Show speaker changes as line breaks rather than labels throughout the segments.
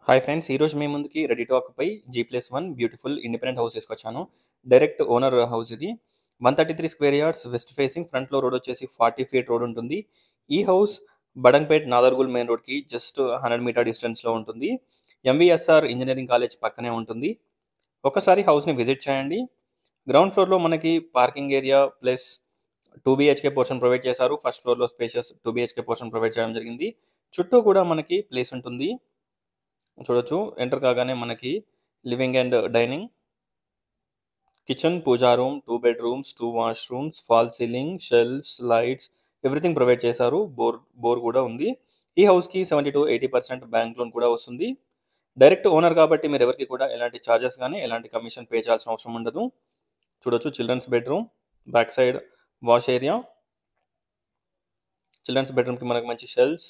Hi friends, ఈరోజు మీ ముందుకి ready to occupy G+1 beautiful independent house తీసుకొచ్చాను. డైరెక్ట్ ఓనర్ హౌస్ ఇది. 133 స్క్వేర్ యార్డ్స్, వెస్ట్ ఫేసింగ్, ఫ్రంట్లో road వచ్చేసి 40 ఫీట్ రోడ్ ఉంటుంది. ఈ హౌస్ బడంగ్పేట్ నాదర్గుల్ మెయిన్ రోడ్కి జస్ట్ 100 మీటర్ డిస్టెన్స్లో ఉంటుంది. MVSR ఇంజనీరింగ్ కాలేజ్ పక్కనే ఉంటుంది. ఒకసారి హౌస్ని విజిట్ చేయండి. గ్రౌండ్ ఫ్లోర్లో మనకి parking area plus 2 BHK portion provide చేశారు. ఫస్ట్ ఫ్లోర్లో స్పేషియస్ 2 BHK పోర్షన్ ప్రొవైడ్ చేయడం జరిగింది. చుట్టూ కూడా మనకి ప్లేస్ ఉంటుంది. చూడొచ్చు, ఎంటర్ కాగానే మనకి living and dining, kitchen, puja room, 2 bedrooms, 2 washrooms, fall ceiling, shelves, lights, everything provide చేశారు. బోర్ కూడా ఉంది. ఈ హౌస్కి 70 to 80% బ్యాంక్ లోన్ కూడా వస్తుంది. డైరెక్ట్ ఓనర్ కాబట్టి మీరు ఎవరికి కూడా ఎలాంటి ఛార్జెస్ కానీ ఎలాంటి కమిషన్ పే చేయాల్సిన అవసరం ఉండదు. చూడొచ్చు, children's bedroom, back side wash area, children's బెడ్రూమ్కి మనకు మంచి షెల్ఫ్స్.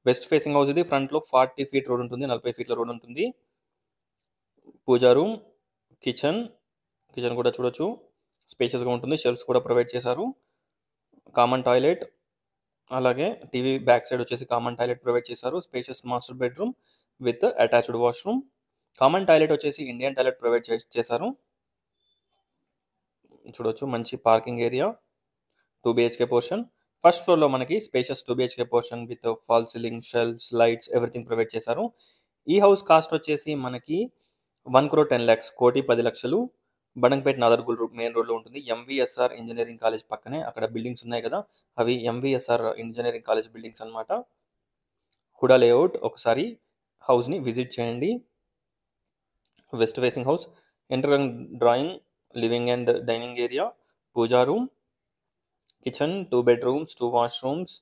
వెస్ట్ ఫేసింగ్ హౌస్ ఇది. ఫ్రంట్లో 40 ఫీట్ రోడ్ ఉంటుంది, 40 ఫీట్ల రోడ్ ఉంటుంది. పూజా రూమ్, కిచెన్ కూడా చూడొచ్చు, స్పేషియస్గా ఉంటుంది. షెల్ఫ్స్ కూడా ప్రొవైడ్ చేశారు. కామన్ టాయిలెట్, అలాగే టీవీ బ్యాక్ సైడ్ వచ్చేసి కామన్ టాయిలెట్ ప్రొవైడ్ చేశారు. Spacious master bedroom with attached washroom. Common toilet వచ్చేసి ఇండియన్ టాయిలెట్ ప్రొవైడ్ చేశారు. చూడొచ్చు, మంచి parking area, 2 BHK portion. First ఫ్లోర్లో మనకి spacious 2 BHK portion with fall ceiling, shelves, lights, everything provide చేశారు. ఈ హౌస్ కాస్ట్ వచ్చేసి మనకి 1,10,00,000, 1,10,00,000, బడంగ్పేట్ నాదర్గుల్ మెయిన్ రోడ్లో ఉంటుంది. MVSR ఇంజనీరింగ్ కాలేజ్ పక్కనే. అక్కడ బిల్డింగ్స్ ఉన్నాయి కదా, అవి MVSR ఇంజనీరింగ్ కాలేజ్ బిల్డింగ్స్ అన్నమాట. హుడా లేఅవుట్. ఒకసారి హౌస్ని విజిట్ చేయండి. West facing house, enter drawing, living and dining area, puja room, kitchen, 2 bedrooms, 2 washrooms,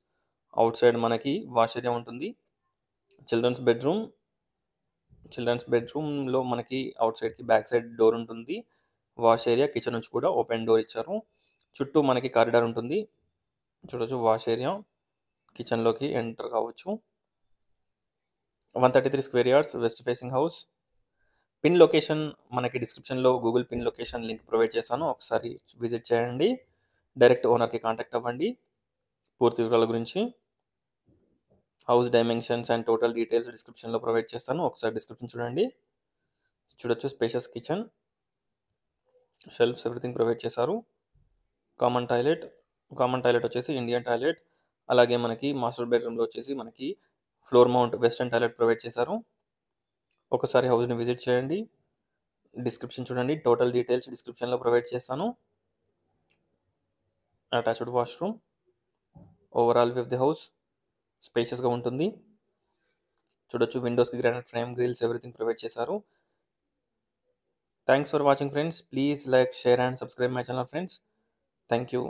outside మనకి వాష్ ఏరియా ఉంటుంది. చిల్డ్రన్స్ బెడ్రూమ్లో మనకి అవుట్ సైడ్కి బ్యాక్ సైడ్ డోర్ ఉంటుంది. వాష్ ఏరియా, కిచెన్ నుంచి కూడా ఓపెన్ డోర్ ఇచ్చారు. చుట్టూ మనకి కారిడార్ ఉంటుంది. చూడొచ్చు, వాష్ ఏరియా, కిచెన్లోకి ఎంటర్ కావచ్చు. 133 square yards, west facing house. Pin location మనకి డిస్క్రిప్షన్లో Google pin location link provide చేశాను. ఒకసారి విజిట్ చేయండి. డైరెక్ట్ ఓనర్కి కాంటాక్ట్ అవ్వండి పూర్తి వివరాల గురించి. House dimensions and total details డిస్క్రిప్షన్లో ప్రొవైడ్ చేస్తాను. ఒకసారి డిస్క్రిప్షన్ చూడండి. చూడొచ్చు, spacious kitchen, shelves, everything provide చేశారు. కామన్ టాయిలెట్ వచ్చేసి ఇండియన్ టాయిలెట్. అలాగే మనకి మాస్టర్ బెడ్రూమ్లో వచ్చేసి మనకి floor mount western toilet provide చేశారు. ఒకసారి హౌస్ని విజిట్ చేయండి. డిస్క్రిప్షన్ చూడండి, టోటల్ డీటెయిల్స్ డిస్క్రిప్షన్లో ప్రొవైడ్ చేస్తాను. Attached washroom. Overall view of the house స్పేషియస్గా ఉంటుంది. చూడొచ్చు, విండోస్కి granite frame, grills, everything provide చేశారు. Thanks for watching friends. Please like, share and subscribe my channel friends. Thank you.